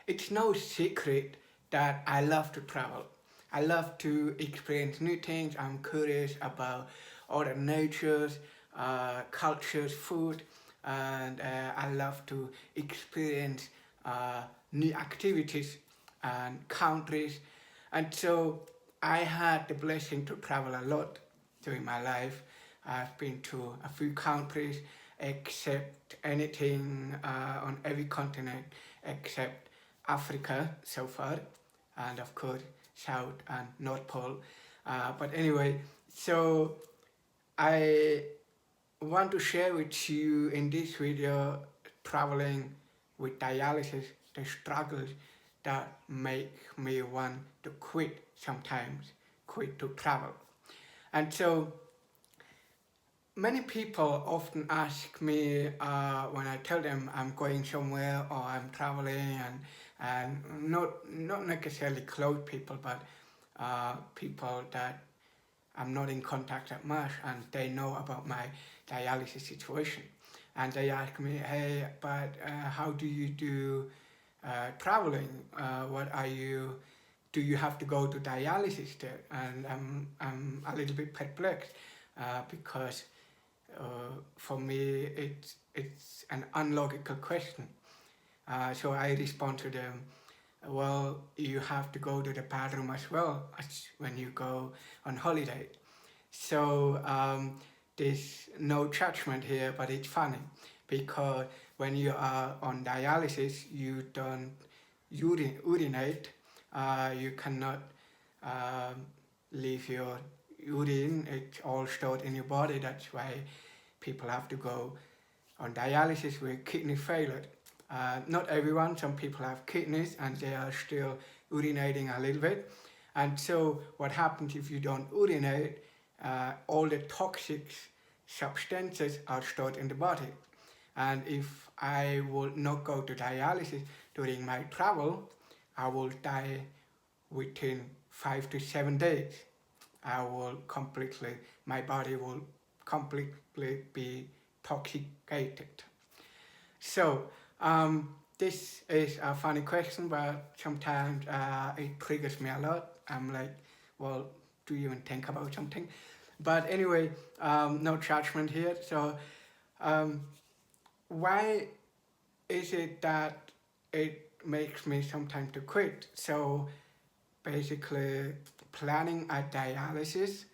it's no secret that I love to travel. I love to experience new things. I'm curious about other natures, cultures, food, and I love to experience new activities and countries. And so I had the blessing to travel a lot during my life. I've been to a few countries, except anything on every continent except Africa so far, and of course South and North Pole. But anyway, so I want to share with you in this video traveling with dialysis, the struggles that make me want to quit sometimes, quit to travel. And so many people often ask me when I tell them I'm going somewhere or I'm traveling, and not necessarily close people, but people that I'm not in contact that much, and they know about my dialysis situation. And they ask me, hey, but how do you do traveling? Do you have to go to dialysis there? And I'm a little bit perplexed because for me it's an unlogical question. So I respond to them, well, you have to go to the bathroom as well as when you go on holiday. So there's no judgment here, but it's funny because when you are on dialysis, you don't urinate. You cannot leave your urine. It's all stored in your body. That's why people have to go on dialysis with kidney failure. Not everyone, some people have kidneys and they are still urinating a little bit. And so what happens if you don't urinate, all the toxic substances are stored in the body. And if I would not go to dialysis during my travel, I will die within 5 to 7 days. My body will completely be toxicated. So this is a funny question, but sometimes it triggers me a lot. I'm like, well, do you even think about something? But anyway, no judgment here. So why is it that it makes me sometimes to quit? So basically, planning a dialysis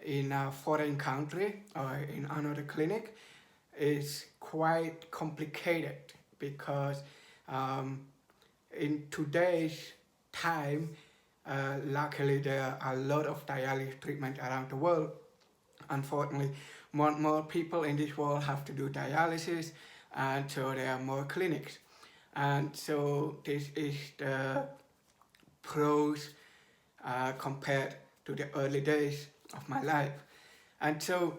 in a foreign country or in another clinic is quite complicated because in today's time, luckily there are a lot of dialysis treatment around the world. Unfortunately, more and more people in this world have to do dialysis, and so there are more clinics. And so this is the pros compared to the early days of my life. And so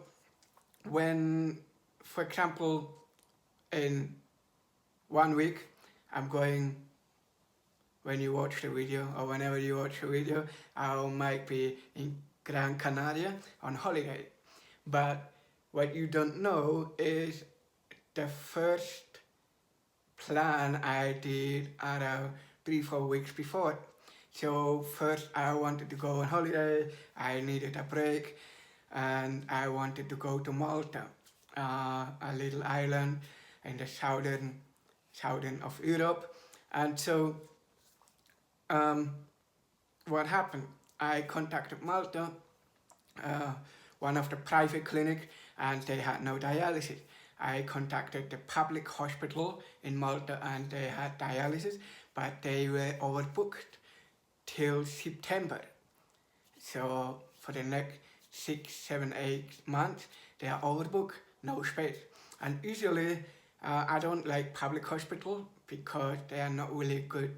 when, for example, in 1 week, I'm going, when you watch the video or whenever you watch the video, I might be in Gran Canaria on holiday. But what you don't know is the first plan I did around 3-4 weeks before. So first I wanted to go on holiday, I needed a break, and I wanted to go to Malta, a little island in the southern of Europe. And so what happened? I contacted Malta, one of the private clinics, and they had no dialysis. I contacted the public hospital in Malta and they had dialysis, but they were overbooked till September. So for the next 6, 7, 8 months, they are overbooked, no space. And usually I don't like public hospital because they are not really good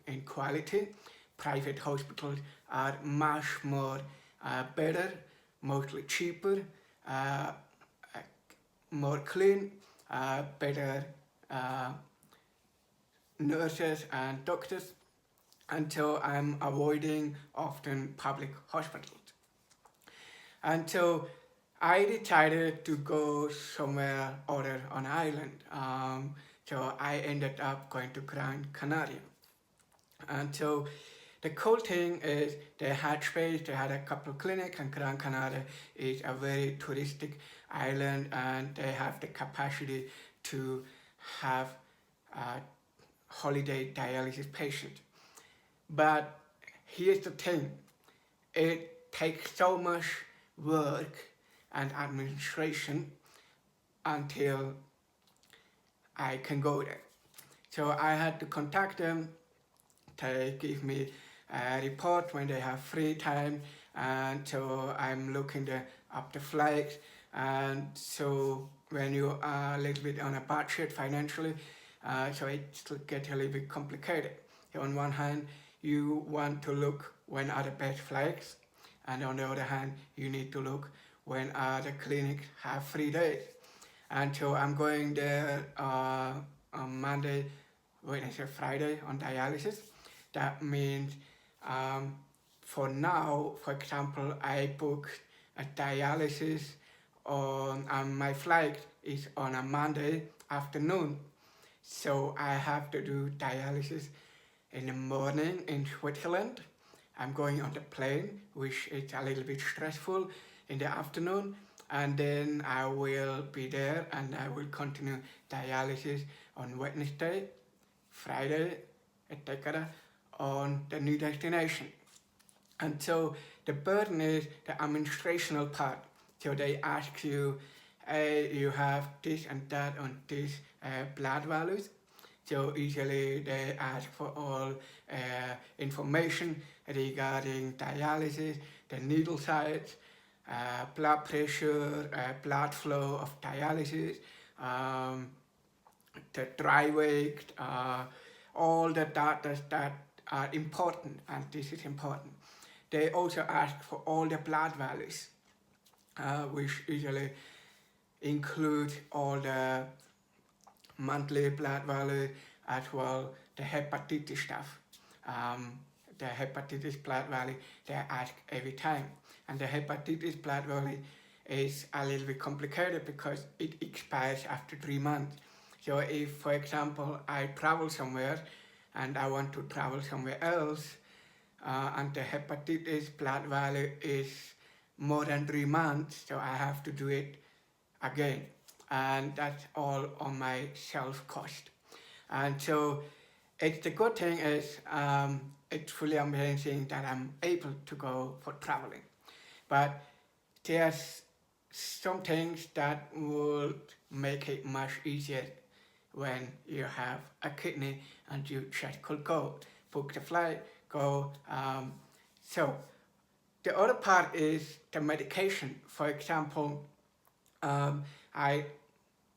in quality. Private hospitals are much more better, mostly cheaper, more clean, better nurses and doctors, and so I'm avoiding often public hospitals. And so I decided to go somewhere other on island. So I ended up going to Gran Canaria. And so the cool thing is they had space, they had a couple of clinics, and Gran Canaria is a very touristic island, and they have the capacity to have holiday dialysis patients. But here's the thing, it takes so much work and administration until I can go there. So I had to contact them. They give me a report when they have free time, and so I'm looking up the flights. And so when you are a little bit on a budget financially, so it gets a little bit complicated. So on one hand, you want to look when are the best flights, and on the other hand, you need to look when the clinics have free days. And so I'm going there on Monday, Wednesday, Friday on dialysis. That means for now, for example, I booked a dialysis on my flight is on a Monday afternoon. So I have to do dialysis in the morning in Switzerland. I'm going on the plane, which is a little bit stressful in the afternoon. And then I will be there and I will continue dialysis on Wednesday, Friday, etc. on the new destination. And so the burden is the administrational part. So they ask you, you have this and that on these blood values. So usually they ask for all information regarding dialysis, the needle size, blood pressure, blood flow of dialysis, the dry weight, all the data that are important, and this is important. They also ask for all the blood values, which usually include all the monthly blood value as well the hepatitis stuff. The hepatitis blood value they ask every time, and the hepatitis blood value is a little bit complicated because it expires after 3 months. So if, for example, I travel somewhere and I want to travel somewhere else, and the hepatitis blood value is more than 3 months, so I have to do it again, and that's all on my self cost. And so it's the good thing is it's fully amazing that I'm able to go for traveling, but there's some things that would make it much easier when you have a kidney and you just could go, book the flight, go. So the other part is the medication. For example, I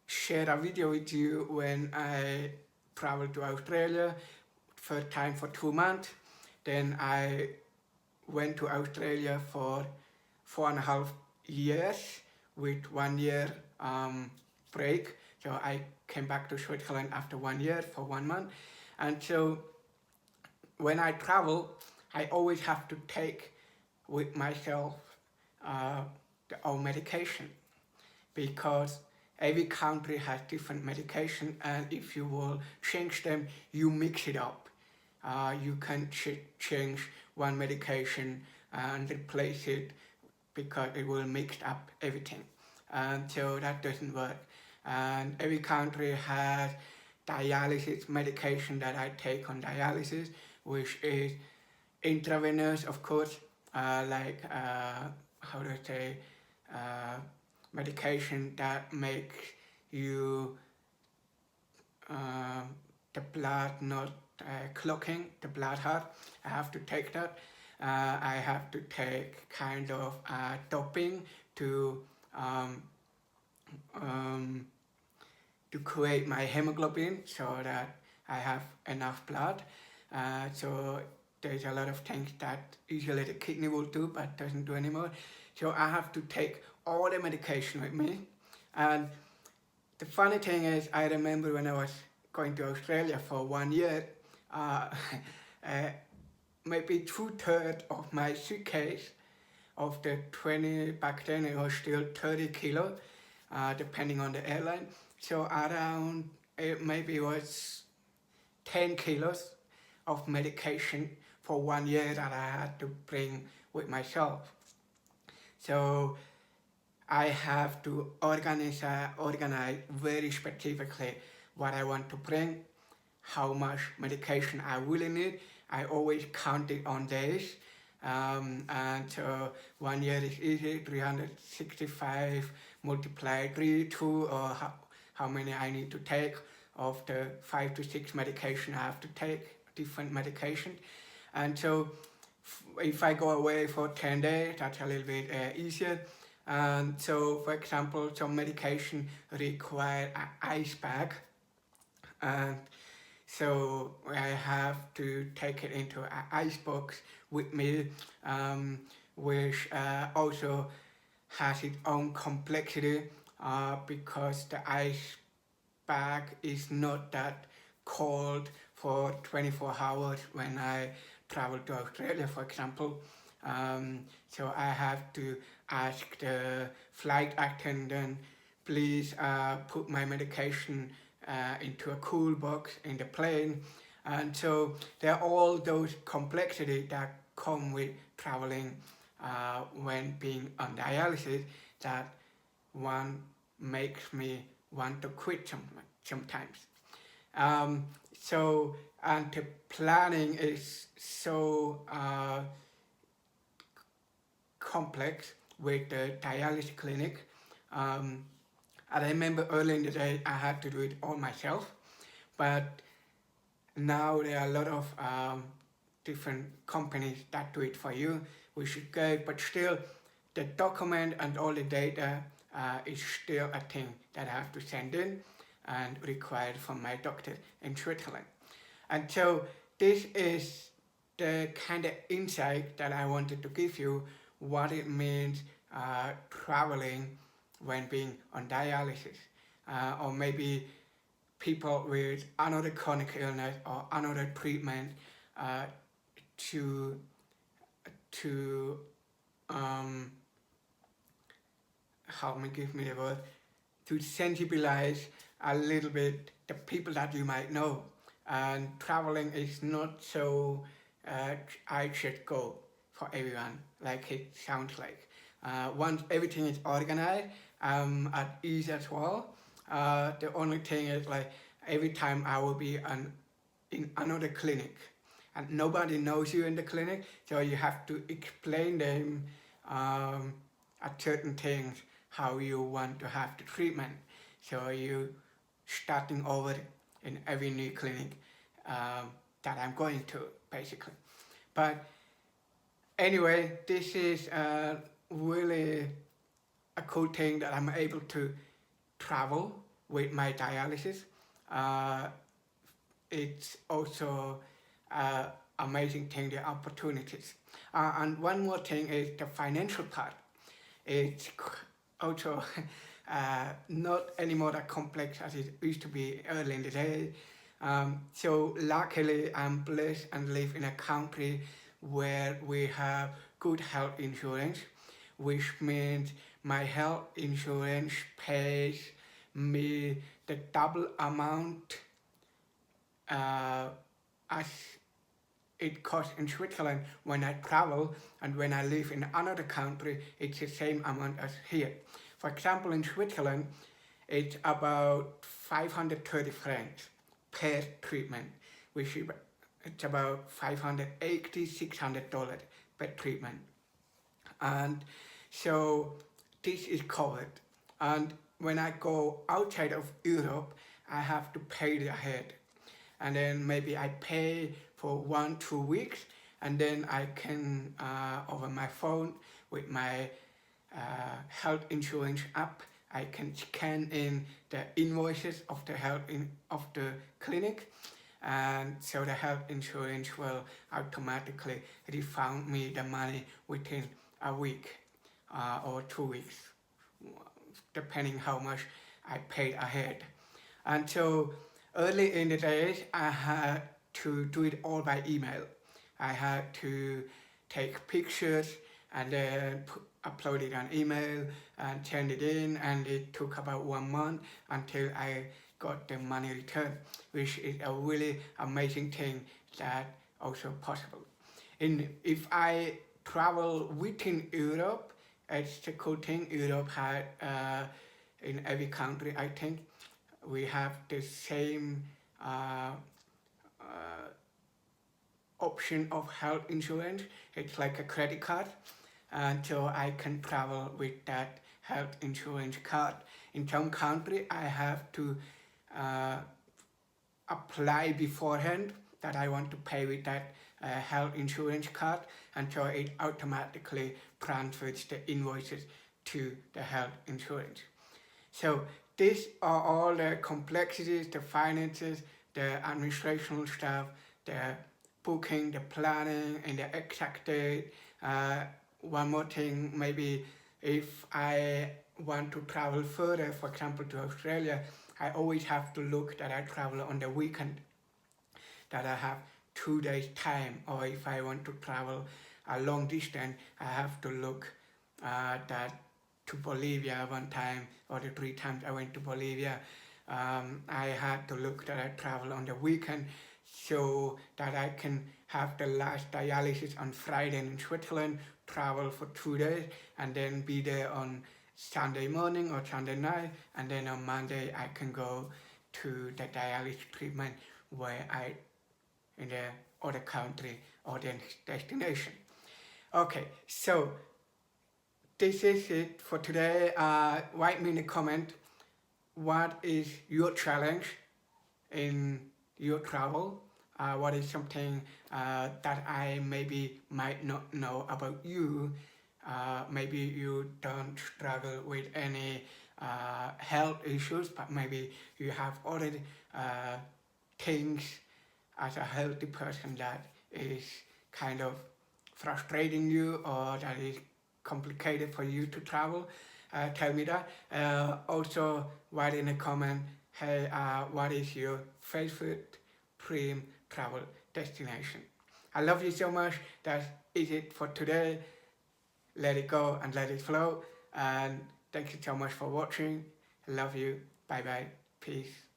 shared a video with you when I traveled to Australia, first time for 2 months. Then I went to Australia for 4.5 years with 1 year break. So I came back to Switzerland after 1 year for 1 month. And so when I travel, I always have to take with myself the own medication, because every country has different medication, and if you will change them, you mix it up. You can change one medication and replace it because it will mix up everything. And so that doesn't work. And every country has dialysis medication that I take on dialysis, which is intravenous, of course, like, how do I say, medication that makes you, the blood not clotting, the blood heart. I have to take that. I have to take kind of doping to create my hemoglobin so that I have enough blood. So there's a lot of things that usually the kidney will do but doesn't do anymore. So I have to take all the medication with me. And the funny thing is, I remember when I was going to Australia for 1 year, maybe 2/3 of my suitcase of the 20, back then it was still 30 kilos, depending on the airline. So around it maybe was 10 kilos of medication for 1 year that I had to bring with myself. So I have to organize very specifically what I want to bring, how much medication I really need. I always count it on days. And 1 year is easy, 365 multiply 3, 2, or how many I need to take of the 5 to 6 medication I have to take, different medication. And so if I go away for 10 days, that's a little bit easier. And so, for example, some medication require an ice bag. And so I have to take it into an ice box with me, which also has its own complexity because the ice bag is not that cold for 24 hours when I travel to Australia, for example. So I have to ask the flight attendant, please put my medication into a cool box in the plane. And so there are all those complexities that come with traveling when being on dialysis that one makes me want to quit sometimes. And the planning is so complex with the dialysis clinic. I remember early in the day I had to do it all myself, but now there are a lot of different companies that do it for you, which is great, but still the document and all the data is still a thing that I have to send in and required from my doctor in Switzerland. And so this is the kind of insight that I wanted to give you, what it means traveling when being on dialysis, or maybe people with another chronic illness or another treatment to to sensibilize a little bit the people that you might know. And traveling is not so I should go for everyone like it sounds like. Once everything is organized, at ease as well. The only thing is like every time I will be in another clinic and nobody knows you in the clinic, so you have to explain them at certain things how you want to have the treatment. So you starting over in every new clinic that I'm going to, basically. But anyway, this is really a cool thing that I'm able to travel with my dialysis. It's also amazing thing, the opportunities. And one more thing is the financial part. It's also not anymore that complex as it used to be early in the day. So luckily I'm blessed and live in a country where we have good health insurance, which means my health insurance pays me the double amount as it costs in Switzerland when I travel, and when I live in another country, it's the same amount as here. For example, in Switzerland, it's about 530 francs per treatment, which is it's about $580, $600 per treatment. And so this is covered. And when I go outside of Europe, I have to pay it ahead. And then maybe I pay for 1-2 weeks, and then I can, over my phone with my health insurance app, I can scan in the invoices of the of the clinic, and so the health insurance will automatically refund me the money within a week or 2 weeks, depending how much I paid ahead. And so early in the days, I had to do it all by email. I had to take pictures and then upload it on email and send it in, and it took about 1 month until I got the money return, which is a really amazing thing that also possible. And if I travel within Europe, it's the cool thing. Europe had in every country, I think, we have the same option of health insurance. It's like a credit card, and so I can travel with that health insurance card. In some country, I have to apply beforehand that I want to pay with that health insurance card, and so it automatically transfers the invoices to the health insurance. So these are all the complexities, the finances, the administrational stuff, the booking, the planning, and the exact date. One more thing, maybe if I want to travel further, for example to Australia, I always have to look that I travel on the weekend, that I have 2 days time. Or if I want to travel a long distance, I have to look that to Bolivia one time, or the 3 times I went to Bolivia, I had to look that I travel on the weekend, so that I can have the last dialysis on Friday in Switzerland, travel for 2 days, and then be there on Sunday morning or Sunday night, and then on Monday I can go to the dialysis treatment where I in the other country or the destination. Okay, so this is it for today. Write me in the comment, what is your challenge in your travel? What is something that I maybe might not know about you? Maybe you don't struggle with any health issues, but maybe you have other things as a healthy person that is kind of frustrating you, or that is complicated for you to travel. Tell me that. Also write in a comment, hey, what is your favorite dream travel destination? I love you so much. That is it for today. Let it go and let it flow. And thank you so much for watching. I love you. Bye bye. Peace.